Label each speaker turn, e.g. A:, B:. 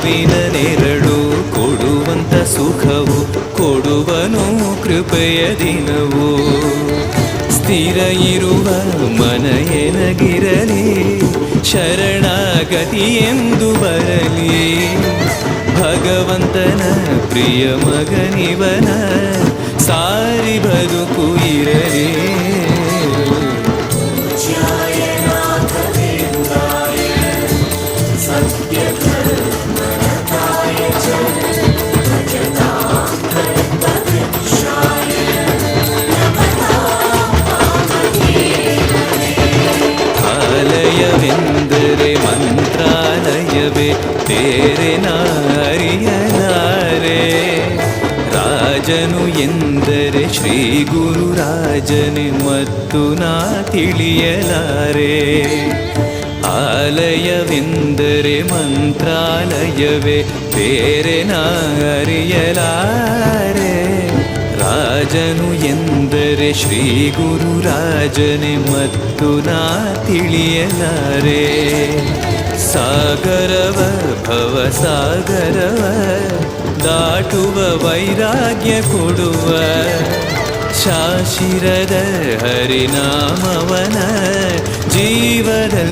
A: ಮಾವಿನ ನೆರಳು ಕೊಡುವಂತ ಸುಖವು ಕೊಡುವನು ಕೃಪೆಯ ದಿನವು. ಸ್ಥಿರ ಇರುವ ಮನ ಎನಗಿರಲಿ ಶರಣಾಗತಿ ಎಂದು ಬರಲಿ. ಭಗವಂತನ ಪ್ರಿಯ ಮಗನಿವನ ಸಾರಿ ಬದುಕು ಇರಲಿ. ಆಲಯವೆಂದರೆ ಮಂತ್ರಾಲಯವೇ ಬೇರೆ ನಾರಿಯಲಾರೆ. ರಾಜನು ಎಂದರೆ ಶ್ರೀ ಗುರುರಾಜನೇ ಮತ್ತು ನಾ ತಿಳಿಯಲಾರೆ. ಆಲಯವೆಂದರೆ ಮಂತ್ರಾಲಯವೇ ಬೇರೆ ನಾರಿಯಲಾರೆ. ರಾಜನು ಎಂದರೆ ಶ್ರೀ ಗುರುರಾಜನೇ ಮತ್ತು ನಾ ತಿಳಿಯಲಾರೆ. ಸಾಗರವ ಭವ ಸಾಗರವ ದಾಟುವ ವೈರಾಗ್ಯ ಕೊಡುವ ಶಾಶಿರದ ಹರಿನಾಮವನ ಜೀವದ